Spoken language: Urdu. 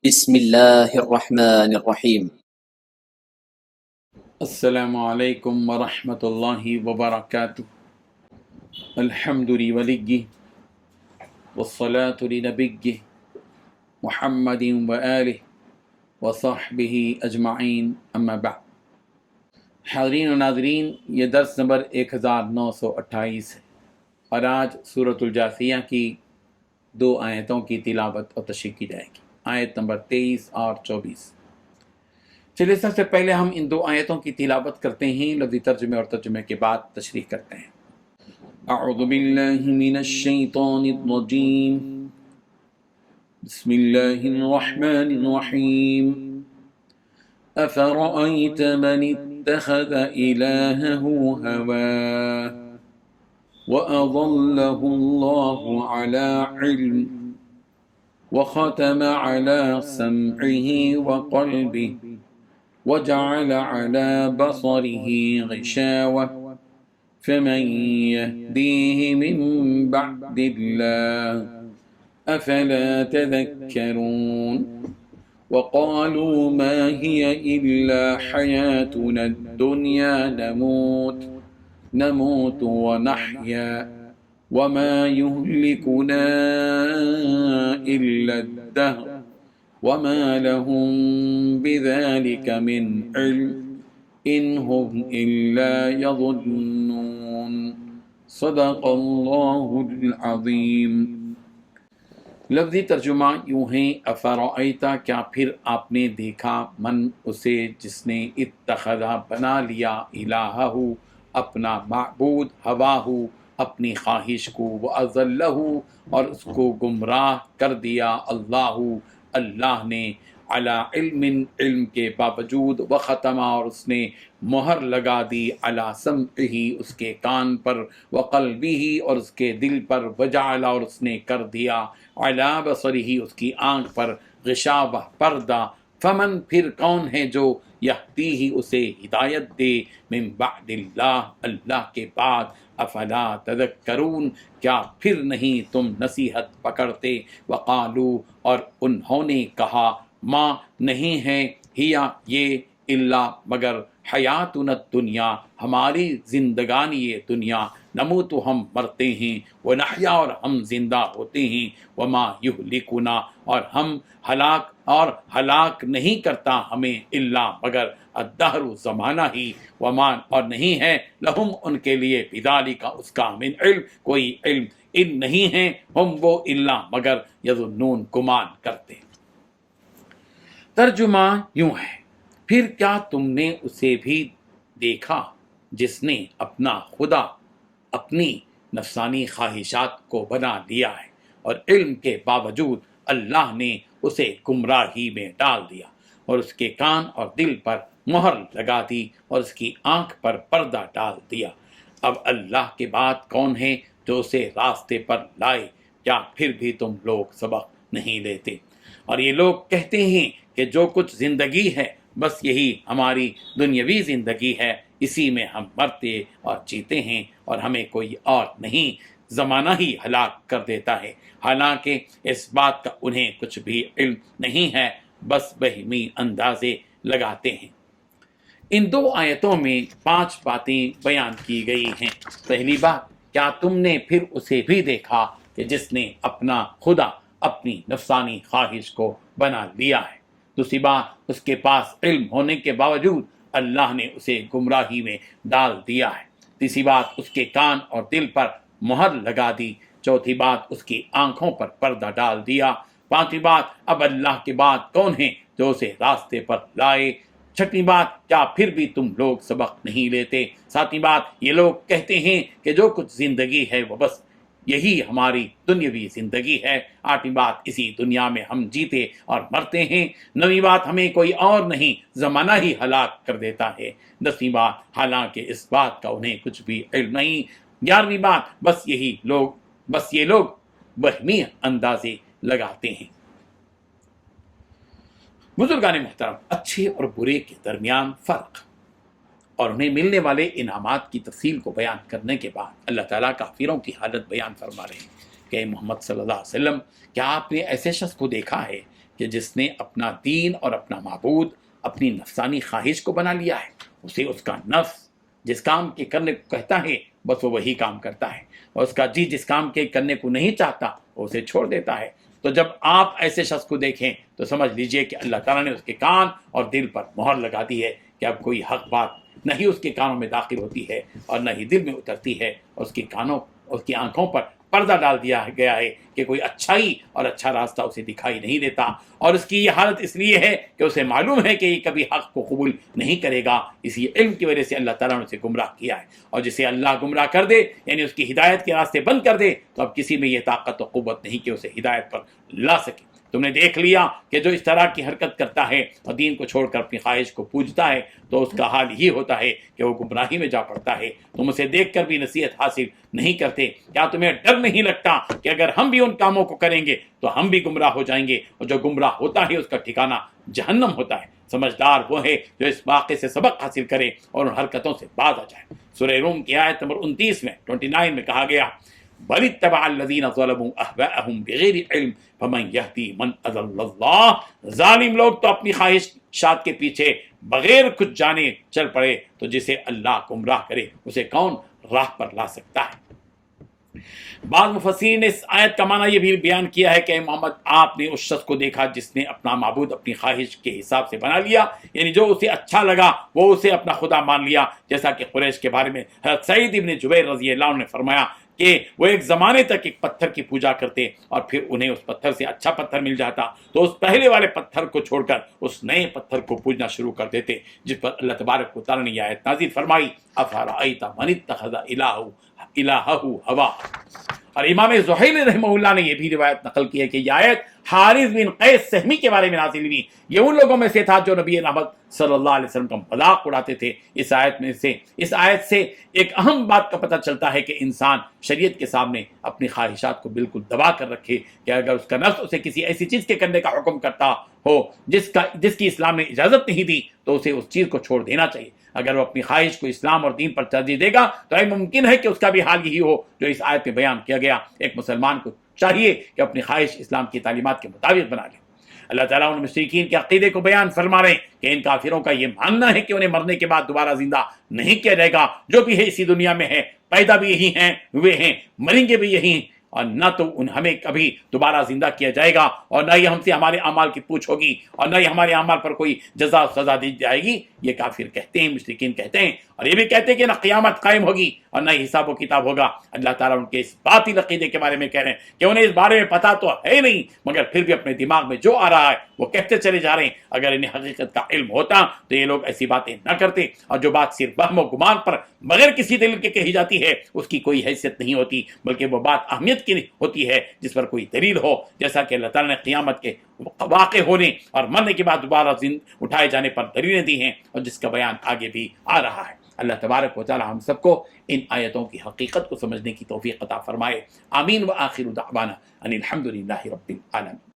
بسم الله الرحمن الرحيم. السلام علیکم ورحمۃ اللہ وبرکاتہ۔ الحمد لولی والصلاة لنبی محمد وآلہ وصحبہ اجمعین، اما بعد۔ حاضرین و ناظرین، یہ درس نمبر 1928 ہے اور آج سورۃ الجاثیہ کی 2 آیتوں کی تلاوت اور تشریح کی جائے گی، آیت نمبر 23 اور 24۔ چلیے سب سے پہلے ہم ان 2 آیتوں کی تلاوت کرتے ہیں، لفظی ترجمے اور ترجمے کے بعد تشریح کرتے ہیں۔ اعوذ باللہ من الشیطان الرجیم، بسم اللہ الرحمن الرحیم۔ افرأیت من اتخذ الہہ ہواہ وأضلہ اللہ علی علم وختم علی سمعہ وقلبہ وجعل على بصره غشاوة فمن يهديه من بعد الله أفلا تذكرون وقالوا ما هي إلا حياتنا الدنيا نموت ونحيا وما يهلكنا إلا الدهر وما لهم بذلك من علم إن هم إلا يظنون صدق اللہ العظیم۔ لفظی ترجمہ یوں ہے، افرأیتا، کیا پھر آپ نے دیکھا، من اسے جس نے اتخذا بنا لیا، الہہ اپنا معبود، ہواہ اپنی خواہش کو، وأضلہ اور اس کو گمراہ کر دیا، اللہ نے، علی علم علم کے باوجود، وختم اور اس نے مہر لگا دی، علی سمعہ اس کے کان پر، وقلبہ اور اس کے دل پر، وجعل اور اس نے کر دیا، علی بصرہ اس کی آنکھ پر، غشاوہ پردہ، فمن پھر کون ہے جو یہدیہ اسے ہدایت دے، من بعد اللہ کے بعد، افلا تذکرون کیا پھر نہیں تم نصیحت پکڑتے، وقالو اور انہوں نے کہا، ماں نہیں ہے، ہیا یہ، الا مگر، حیاتنا الدنیا ہماری زندگانی یہ دنیا، نموت ہم مرتے ہیں، ونحیا اور ہم زندہ ہوتے ہیں، وما یہلکنا اور ہلاک نہیں کرتا ہمیں، الا مگر، الدہر زمانہ ہی، وما اور نہیں ہے، لہم ان کے لیے، بذالک اس کا، من علم کوئی علم، ان نہیں ہیں، ہم وہ الا مگر، یظنون گمان کرتے۔ ترجمہ یوں ہے، پھر کیا تم نے اسے بھی دیکھا جس نے اپنا خدا اپنی نفسانی خواہشات کو بنا لیا ہے، اور علم کے باوجود اللہ نے اسے گمراہی میں ڈال دیا، اور اس کے کان اور دل پر مہر لگا دی، اور اس کی آنکھ پر پردہ ڈال دیا۔ اب اللہ کے بعد کون ہے جو اسے راستے پر لائے؟ کیا پھر بھی تم لوگ سبق نہیں لیتے؟ اور یہ لوگ کہتے ہیں کہ جو کچھ زندگی ہے بس یہی ہماری دنیاوی زندگی ہے، اسی میں ہم مرتے اور جیتے ہیں، اور ہمیں کوئی اور نہیں، زمانہ ہی ہلاک کر دیتا ہے، حالانکہ اس بات کا انہیں کچھ بھی علم نہیں ہے، بس وہمی اندازے لگاتے ہیں۔ ان 2 آیتوں میں 5 باتیں بیان کی گئی ہیں۔ پہلی بات، کیا تم نے پھر اسے بھی دیکھا کہ جس نے اپنا خدا اپنی نفسانی خواہش کو بنا لیا ہے۔ دوسری بات، اس کے پاس علم ہونے کے باوجود اللہ نے اسے گمراہی میں ڈال دیا ہے۔ تیسری بات، اس کے کان اور دل پر مہر لگا دی۔ چوتھی بات، اس کی آنکھوں پر پردہ ڈال دیا۔ پانچویں بات، اب اللہ کے بعد کون ہے جو اسے راستے پر لائے۔ چھٹی بات، کیا پھر بھی تم لوگ سبق نہیں لیتے۔ ساتویں بات، یہ لوگ کہتے ہیں کہ جو کچھ زندگی ہے وہ بس یہی ہماری دنیاوی زندگی ہے۔ آٹھویں بات، اسی دنیا میں ہم جیتے اور مرتے ہیں۔ نویں بات، ہمیں کوئی اور نہیں، زمانہ ہی ہلاک کر دیتا ہے۔ 10ویں بات، حالانکہ اس بات کا انہیں کچھ بھی علم نہیں۔ 11ویں بات، بس یہ لوگ وہمی اندازے لگاتے ہیں۔ بزرگان محترم، اچھے اور برے کے درمیان فرق اور انہیں ملنے والے انعامات کی تفصیل کو بیان کرنے کے بعد اللہ تعالیٰ کافروں کی حالت بیان فرما رہے ہیں کہ محمد صلی اللہ علیہ وسلم کیا آپ نے ایسے شخص کو دیکھا ہے کہ جس نے اپنا دین اور اپنا معبود اپنی نفسانی خواہش کو بنا لیا ہے؟ اسے اس کا نفس جس کام کے کرنے کو کہتا ہے بس وہ وہی کام کرتا ہے، اور اس کا جی جس کام کے کرنے کو نہیں چاہتا وہ اسے چھوڑ دیتا ہے۔ تو جب آپ ایسے شخص کو دیکھیں تو سمجھ لیجئے کہ اللہ تعالیٰ نے اس کے کان اور دل پر مہر لگا دی ہے کہ اب کوئی حق بات نہ ہی اس کے کانوں میں داخل ہوتی ہے اور نہ ہی دل میں اترتی ہے، اور اس کی آنکھوں پر پردہ ڈال دیا گیا ہے کہ کوئی اچھائی اور اچھا راستہ اسے دکھائی نہیں دیتا، اور اس کی یہ حالت اس لیے ہے کہ اسے معلوم ہے کہ یہ کبھی حق کو قبول نہیں کرے گا۔ اسی علم کی وجہ سے اللہ تعالیٰ نے اسے گمراہ کیا ہے، اور جسے اللہ گمراہ کر دے یعنی اس کی ہدایت کے راستے بند کر دے تو اب کسی میں یہ طاقت و قوت نہیں کہ اسے ہدایت پر لا سکے۔ تم نے دیکھ لیا کہ جو اس طرح کی حرکت کرتا ہے اور دین کو چھوڑ کر اپنی خواہش کو پوجتا ہے تو اس کا حال یہ ہوتا ہے کہ وہ گمراہی میں جا پڑتا ہے۔ تم اسے دیکھ کر بھی نصیحت حاصل نہیں کرتے۔ کیا تمہیں ڈر نہیں لگتا کہ اگر ہم بھی ان کاموں کو کریں گے تو ہم بھی گمراہ ہو جائیں گے، اور جو گمراہ ہوتا ہے اس کا ٹھکانہ جہنم ہوتا ہے۔ سمجھدار وہ ہے جو اس واقعے سے سبق حاصل کرے اور ان حرکتوں سے باز آ جائے۔ سورہ روم کی آیت نمبر 29 میں 29 میں کہا گیا بل اتبع الذین ظلموا اہواءہم بغیر علم فمن یہدی من اضل اللہ۔ ظالم لوگ تو اپنی خواہشات کے پیچھے بغیر کچھ جانے چل پڑے، تو جسے اللہ گمراہ کرے اسے کون راہ پر لا سکتا ہے؟ بعض مفسرین نے اس آیت کا معنی یہ بھی بیان کیا ہے کہ اے محمد آپ نے اس شخص کو دیکھا جس نے اپنا معبود اپنی خواہش کے حساب سے بنا لیا، یعنی جو اسے اچھا لگا وہ اسے اپنا خدا مان لیا، جیسا کہ قریش کے بارے میں حضرت سعید ابن جبیر رضی اللہ عنہ نے فرمایا کہ وہ ایک زمانے تک ایک پتھر کی پوجا کرتے اور پھر انہیں اس پتھر سے اچھا پتھر مل جاتا تو اس پہلے والے پتھر کو چھوڑ کر اس نئے پتھر کو پوجنا شروع کر دیتے، جس پر اللہ تبارک و تعالیٰ نے یہ آیت نازل فرمائی افرأیت من اتخذ الہہ ہوا۔ اور امام زہیلی رحمہ اللہ نے یہ بھی روایت نقل کی ہے کہ یہ آیت حارث بن قیس سہمی کے بارے میں نازل ہوئی۔ یہ ان لوگوں میں سے تھا جو نبی رحمت صلی اللہ علیہ وسلم کا مذاق اڑاتے تھے۔ اس آیت سے ایک اہم بات کا پتہ چلتا ہے کہ انسان شریعت کے سامنے اپنی خواہشات کو بالکل دبا کر رکھے کہ اگر اس کا نفس اسے کسی ایسی چیز کے کرنے کا حکم کرتا ہو جس کی اسلام نے اجازت نہیں دی تو اسے اس چیز کو چھوڑ دینا چاہیے۔ اگر وہ اپنی خواہش کو اسلام اور دین پر ترجیح دے گا تو ممکن ہے کہ اس کا بھی حال یہی ہو جو اس آیت میں بیان کیا گیا۔ ایک مسلمان کو چاہیے کہ اپنی خواہش اسلام کی تعلیمات کے مطابق بنا لے۔ اللہ تعالیٰ ان مشرکین کے عقیدے کو بیان فرما رہے ہیں کہ ان کافروں کا یہ ماننا ہے کہ انہیں مرنے کے بعد دوبارہ زندہ نہیں کیا جائے گا، جو بھی ہے اسی دنیا میں ہے، پیدا بھی یہی ہیں ہوئے ہیں، مریں گے بھی یہی ہیں، اور نہ تو ہمیں کبھی دوبارہ زندہ کیا جائے گا، اور نہ ہی ہم سے ہمارے اعمال کی پوچھ ہوگی، اور نہ ہی ہمارے اعمال پر کوئی جزا سزا دی جائے گی۔ یہ کافر کہتے ہیں، مشرکین کہتے ہیں، اور یہ بھی کہتے ہیں کہ نہ قیامت قائم ہوگی اور نہ ہی حساب و کتاب ہوگا۔ اللہ تعالیٰ ان کے اس باطل عقیدے کے بارے میں کہہ رہے ہیں کہ انہیں اس بارے میں پتہ تو ہے نہیں، مگر پھر بھی اپنے دماغ میں جو آ رہا ہے وہ کہتے چلے جا رہے ہیں۔ اگر انہیں حقیقت کا علم ہوتا تو یہ لوگ ایسی باتیں نہ کرتے، اور جو بات صرف وہم و گمان پر بغیر کسی دلیل کے کہی جاتی ہے اس کی کوئی حیثیت نہیں ہوتی، بلکہ وہ بات اہمیت کی ہوتی ہے جس پر کوئی دلیل ہو، جیسا کہ اللہ تعالیٰ نے قیامت کے واقع ہونے اور مرنے کے بعد دوبارہ اٹھائے جانے پر دلیلیں دی ہیں، اور جس کا بیان آگے بھی آ رہا ہے۔ اللہ تبارک و تعالی ہم سب کو ان آیتوں کی حقیقت کو سمجھنے کی توفیق عطا فرمائے۔ آمین۔ وآخر دعوانا ان الحمد للہ رب العالمین۔